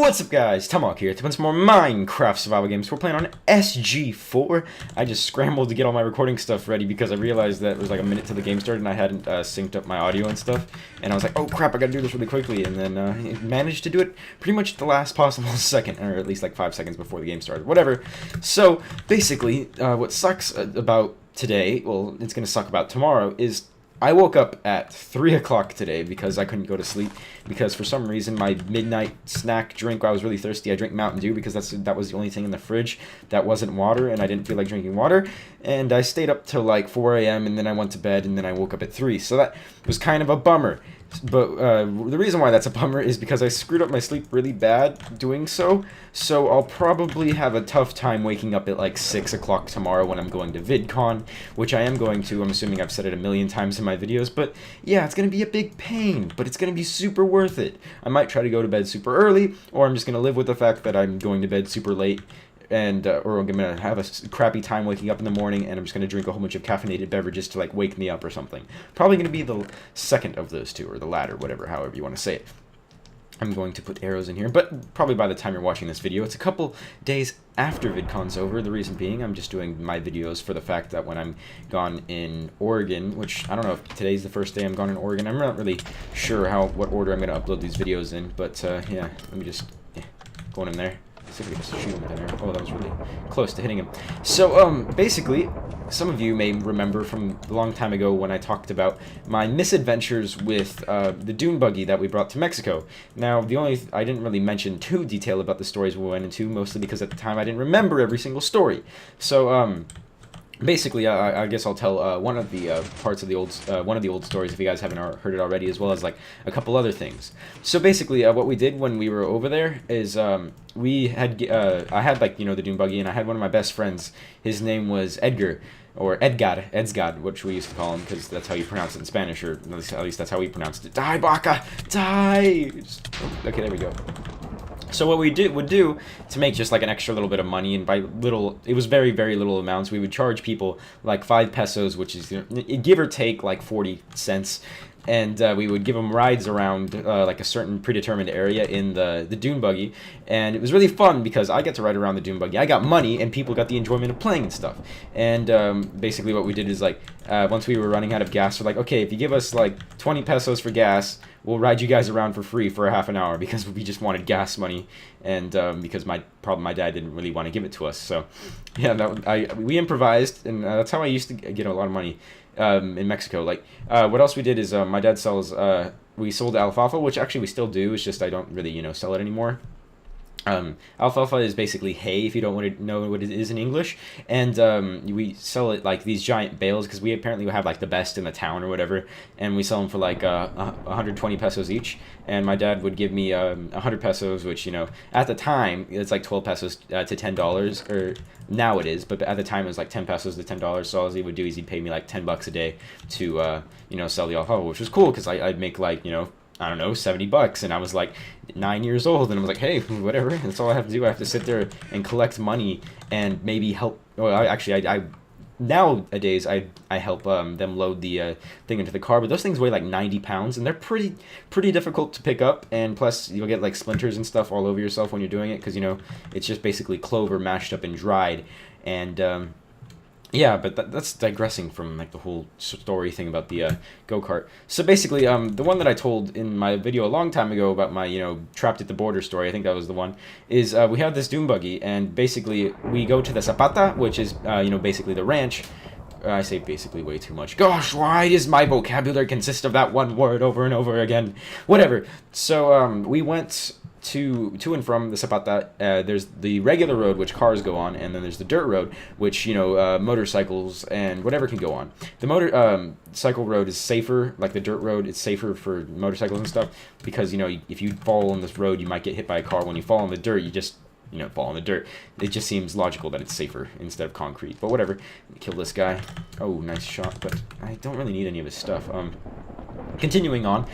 What's up guys, Tomahawk here, to some more Minecraft survival games. We're playing on SG4. I just scrambled to get all my recording stuff ready because I realized that it was like a minute till the game started and I hadn't synced up my audio and stuff. And I was like, oh crap, I gotta do this really quickly. And then managed to do it pretty much at the last possible second, or at least like 5 seconds before the game started, whatever. So basically, what sucks about today, well, it's gonna suck about tomorrow, is I woke up at 3 o'clock today because I couldn't go to sleep because for some reason my midnight snack drink, I was really thirsty, I drank Mountain Dew because that was the only thing in the fridge that wasn't water, and I didn't feel like drinking water, and I stayed up till like 4 a.m. and then I went to bed and then I woke up at 3, so that was kind of a bummer. But the reason why that's a bummer is because I screwed up my sleep really bad doing so I'll probably have a tough time waking up at like 6 o'clock tomorrow when I'm going to VidCon, which I am going to. I'm assuming I've said it a million times in my videos, but yeah, it's going to be a big pain, but it's going to be super worth it. I might try to go to bed super early, or I'm just going to live with the fact that I'm going to bed super late, and or I'm gonna have a crappy time waking up in the morning, and I'm just gonna drink a whole bunch of caffeinated beverages to like wake me up or something. Probably gonna be the second of those two, or the latter, whatever, however you want to say it. I'm going to put arrows in here, but probably by the time you're watching this video, it's a couple days after VidCon's over. The reason being, I'm just doing my videos for the fact that when I'm gone in Oregon, which I don't know if today's the first day I'm gone in Oregon. I'm not really sure what order I'm gonna upload these videos in, but yeah, let me just go in there. See if we can just shoot him with an arrow. Oh, that was really close to hitting him. So, basically, some of you may remember from a long time ago when I talked about my misadventures with the dune buggy that we brought to Mexico. Now, I didn't really mention too detail about the stories we went into, mostly because at the time I didn't remember every single story. So, basically, I guess I'll tell one of the parts of the old stories if you guys haven't heard it already, as well as like a couple other things. So basically, what we did when we were over there is I had like the dune buggy, and I had one of my best friends. His name was Edgar, or Edsgard, which we used to call him because that's how you pronounce it in Spanish, or at least that's how we pronounced it. Die, Baka, die. Okay, there we go. So what we would do to make just like an extra little bit of money, and by little, it was very, very little amounts, we would charge people like 5 pesos, which is give or take like 40 cents, and we would give them rides around like a certain predetermined area in the dune buggy, and it was really fun because I got to ride around the dune buggy. I got money, and people got the enjoyment of playing and stuff. And basically what we did is like once we were running out of gas, we're like, okay, if you give us like 20 pesos for gas, we'll ride you guys around for free for a half an hour, because we just wanted gas money, and because my dad didn't really want to give it to us. So yeah, we improvised, and that's how I used to get a lot of money in Mexico. Like what else we did is my dad sells we sold alfalfa, which actually we still do. It's just I don't really sell it anymore. Alfalfa is basically hay, if you don't want to know what it is in English, and we sell it like these giant bales because we apparently have like the best in the town or whatever, and we sell them for like 120 pesos each. And my dad would give me 100 pesos, which at the time it's like 12 pesos to $10, or now it is, but at the time it was like 10 pesos to $10. So all he would do is he'd pay me like $10 a day to sell the alfalfa, which was cool because I'd make like I don't know, $70, and I was like 9 years old, and I was like, hey, whatever, that's all I have to do. I have to sit there and collect money and maybe help. Well, I nowadays I help them load the thing into the car, but those things weigh like 90 pounds, and they're pretty difficult to pick up, and plus you'll get like splinters and stuff all over yourself when you're doing it, because it's just basically clover mashed up and dried, and yeah, but that's digressing from like the whole story thing about the go-kart. So basically, the one that I told in my video a long time ago about my trapped at the border story, I think that was the one, is we have this dune buggy, and basically we go to the Zapata, which is basically the ranch. I say basically way too much. Gosh, why does my vocabulary consist of that one word over and over again? Whatever. So we went to and from the Zapata. There's the regular road, which cars go on, and then there's the dirt road, which motorcycles and whatever can go on. The cycle road is safer, like the dirt road. It's safer for motorcycles and stuff because if you fall on this road, you might get hit by a car. When you fall on the dirt, you just fall in the dirt. It just seems logical that it's safer instead of concrete. But whatever. Kill this guy. Oh, nice shot, but I don't really need any of his stuff. Continuing on,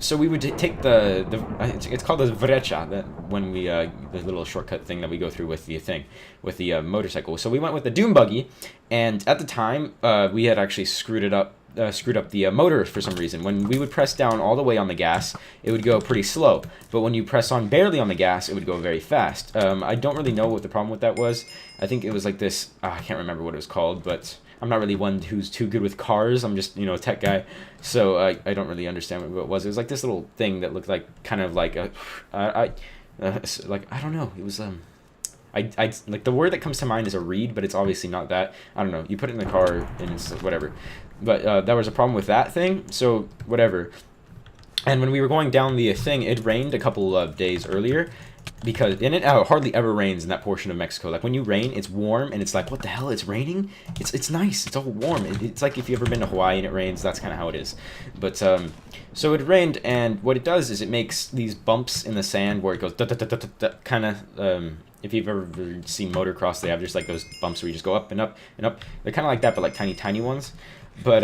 so we would take it's called the vrecha, that when we the little shortcut thing that we go through with the motorcycle. So we went with the dune buggy, and at the time we had actually screwed it up screwed up the motor for some reason. When we would press down all the way on the gas, it would go pretty slow. But when you press on barely on the gas, it would go very fast. I don't really know what the problem with that was. I think it was like this, I can't remember what it was called, but I'm not really one who's too good with cars. I'm just, a tech guy. So I don't really understand what it was. It was like this little thing that looked like, kind of like a, like, I don't know. It was, I like, the word that comes to mind is a reed, but it's obviously not that. I don't know. You put it in the car and it's whatever. But there was a problem with that thing, so whatever. And when we were going down the thing, it rained a couple of days earlier, because it hardly ever rains in that portion of Mexico. Like, when you rain, it's warm, and it's like, what the hell, it's raining? It's nice, it's all warm. It's like if you've ever been to Hawaii and it rains, that's kind of how it is. But, so it rained, and what it does is it makes these bumps in the sand where it goes kind of, if you've ever seen motocross, they have just like those bumps where you just go up and up and up. They're kind of like that, but like tiny, tiny ones. But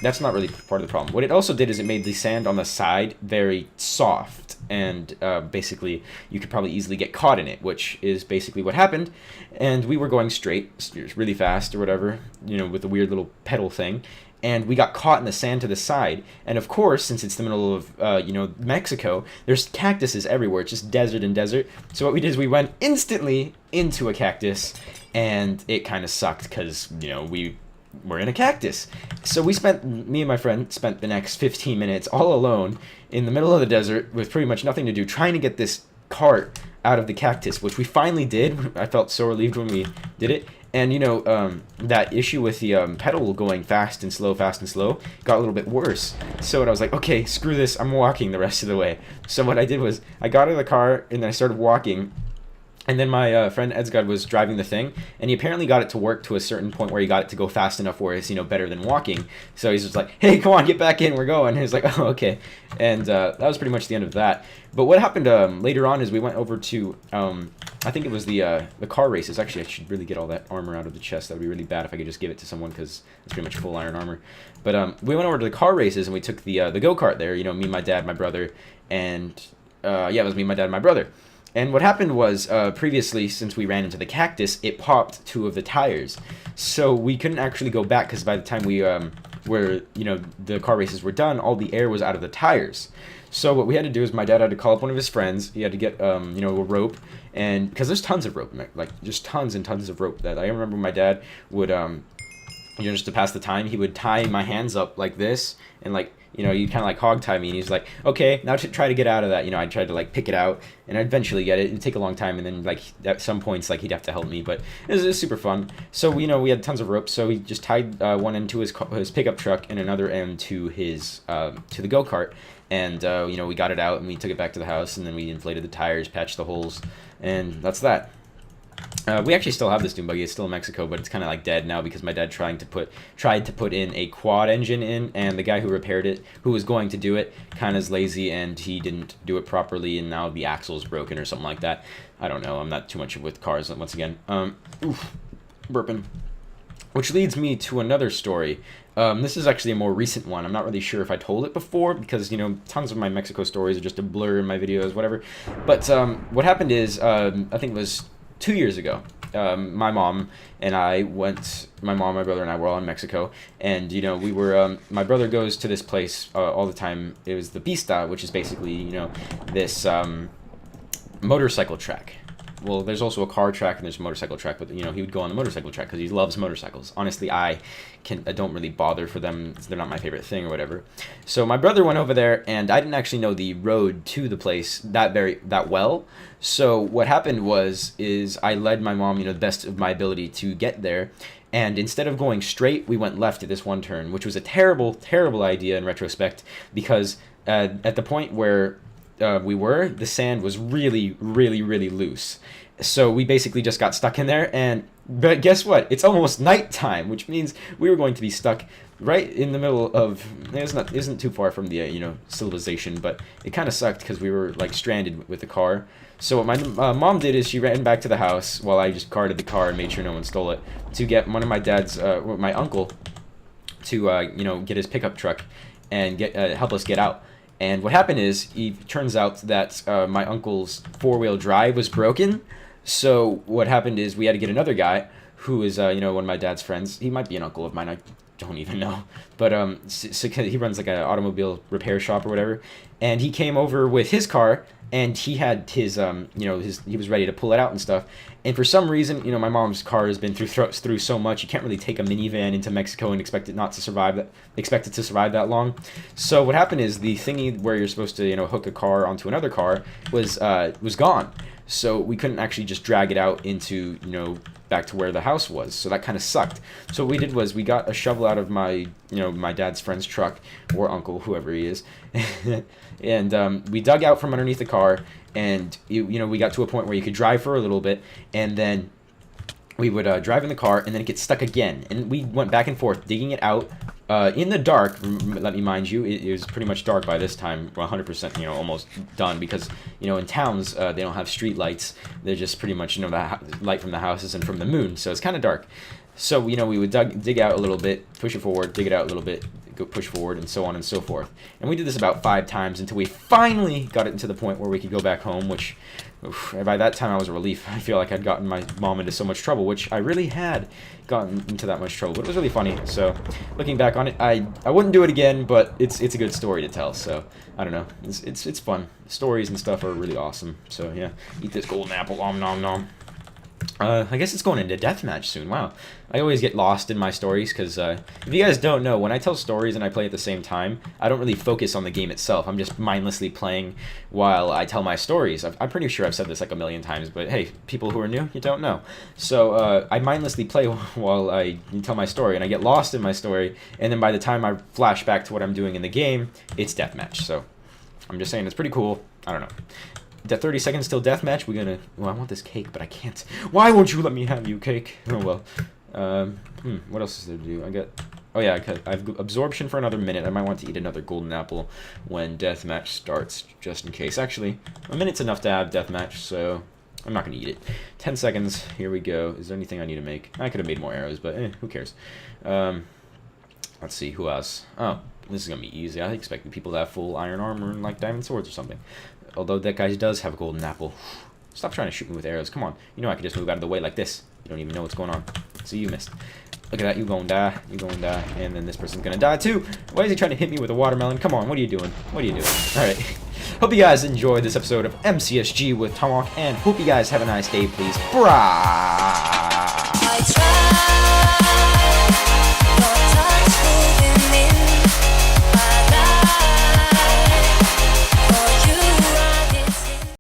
that's not really part of the problem. What it also did is it made the sand on the side very soft, and basically you could probably easily get caught in it, which is basically what happened. And we were going straight, really fast or whatever, with the weird little pedal thing, and we got caught in the sand to the side. And of course, since it's the middle of Mexico, there's cactuses everywhere. It's just desert and desert. So what we did is we went instantly into a cactus, and it kind of sucked because we were in a cactus. So me and my friend spent the next 15 minutes all alone in the middle of the desert with pretty much nothing to do, trying to get this cart out of the cactus, which we finally did. I felt so relieved when we did it. And that issue with the pedal going fast and slow got a little bit worse. So I was like, okay, screw this, I'm walking the rest of the way. So what I did was I got out of the car and then I started walking. And then my friend Edsgard was driving the thing, and he apparently got it to work to a certain point where he got it to go fast enough where it's, better than walking. So he's just like, hey, come on, get back in, we're going. And he's like, oh, okay. And that was pretty much the end of that. But what happened later on is we went over to, I think it was the car races. Actually, I should really get all that armor out of the chest. That would be really bad if I could just give it to someone, because it's pretty much full iron armor. But we went over to the car races, and we took the go-kart there. Me, my dad, my brother, and it was me, my dad, and my brother. And what happened was, previously, since we ran into the cactus, it popped 2 of the tires. So we couldn't actually go back, because by the time we the car races were done, all the air was out of the tires. So what we had to do is my dad had to call up one of his friends. He had to get, a rope. And because there's tons of rope, like just tons and tons of rope. That I remember my dad would, just to pass the time, he would tie my hands up like this, and like, you kind of like hog tie me, and he's like, okay, now to try to get out of that. I tried to like pick it out, and I'd eventually get it. It'd take a long time, and then like at some points, like he'd have to help me, but it was super fun. So we had tons of ropes, so we just tied one end to his pickup truck and another end to his to the go-kart, and we got it out and we took it back to the house, and then we inflated the tires, patched the holes, and that's that. We actually still have this dune buggy. It's still in Mexico, but it's kind of like dead now because my dad tried to put in a quad engine in, and the guy who repaired it, who was going to do it, kind of is lazy, and he didn't do it properly, and now the axle's broken or something like that. I don't know. I'm not too much with cars once again. Burping. Which leads me to another story. This is actually a more recent one. I'm not really sure if I told it before because, tons of my Mexico stories are just a blur in my videos, whatever. But what happened is, I think it was 2 years ago, my mom, my brother, and I were all in Mexico, and, we were, my brother goes to this place all the time. It was the Pista, which is basically, this motorcycle track. Well, there's also a car track and there's a motorcycle track, but, he would go on the motorcycle track because he loves motorcycles. Honestly, I don't really bother for them. They're not my favorite thing or whatever. So my brother went over there, and I didn't actually know the road to the place that well. So what happened is I led my mom, the best of my ability to get there. And instead of going straight, we went left at this one turn, which was a terrible, terrible idea in retrospect, because at the point where the sand was really, really, really loose. So we basically just got stuck in there, but guess what? It's almost nighttime, which means we were going to be stuck right in the middle of, it isn't too far from the, civilization, but it kind of sucked because we were, like, stranded with the car. So what my mom did is she ran back to the house while I just guarded the car and made sure no one stole it, to get one of my dad's, my uncle, to, get his pickup truck and help us get out. And what happened is, it turns out that my uncle's four-wheel drive was broken. So what happened is we had to get another guy who is, one of my dad's friends. He might be an uncle of mine. don't even know. But so he runs like an automobile repair shop or whatever, and he came over with his car, and he had his he was ready to pull it out and stuff. And for some reason, my mom's car has been through so much, you can't really take a minivan into Mexico and expect it to survive that long. So what happened is the thingy where you're supposed to hook a car onto another car was gone. So we couldn't actually just drag it out into back to where the house was. So that kind of sucked. So what we did was we got a shovel out of my my dad's friend's truck, or uncle, whoever he is, and we dug out from underneath the car, and we got to a point where you could drive for a little bit, and then we would drive in the car, and then it gets stuck again, and we went back and forth digging it out in the dark. Let me mind you, it was pretty much dark by this time, 100%, almost done, because in towns they don't have street lights. They're just pretty much the light from the houses and from the moon, so it's kind of dark. So we would dig out a little bit, push it forward, dig it out a little bit, go push forward, and so on and so forth. And we did this about 5 times until we finally got it to the point where we could go back home, which by that time I was a relief. I feel like I'd gotten my mom into so much trouble, which I really had gotten into that much trouble, but it was really funny. So looking back on it, I wouldn't do it again, but it's a good story to tell. So I don't know, it's fun. Stories and stuff are really awesome. So yeah, eat this golden apple, om nom nom. I guess it's going into deathmatch soon. Wow. I always get lost in my stories because if you guys don't know, when I tell stories and I play at the same time, I don't really focus on the game itself. I'm just mindlessly playing while I tell my stories. I'm pretty sure I've said this like a million times, but hey, people who are new, you don't know. So I mindlessly play while I tell my story, and I get lost in my story, and then by the time I flash back to what I'm doing in the game, it's deathmatch. So I'm just saying it's pretty cool. I don't know. The 30 seconds till deathmatch, well, I want this cake, but I can't. Why won't you let me have you, cake? Oh, well. What else is there to do? Oh, yeah, I have absorption for another minute. I might want to eat another golden apple when deathmatch starts, just in case. Actually, a minute's enough to have deathmatch, so I'm not going to eat it. 10 seconds, here we go. Is there anything I need to make? I could have made more arrows, but who cares? Let's see, who else? Oh, this is going to be easy. I expected people to have full iron armor and, like, diamond swords or something. Although that guy does have a golden apple. Stop trying to shoot me with arrows. Come on. I could just move out of the way like this. You don't even know what's going on. See, you missed. Look at that. You gonna die. You gonna die. And then this person's gonna die too. Why is he trying to hit me with a watermelon? Come on. What are you doing? What are you doing? Alright. Hope you guys enjoyed this episode of MCSG with Tomahawk. And hope you guys have a nice day, please. Brah!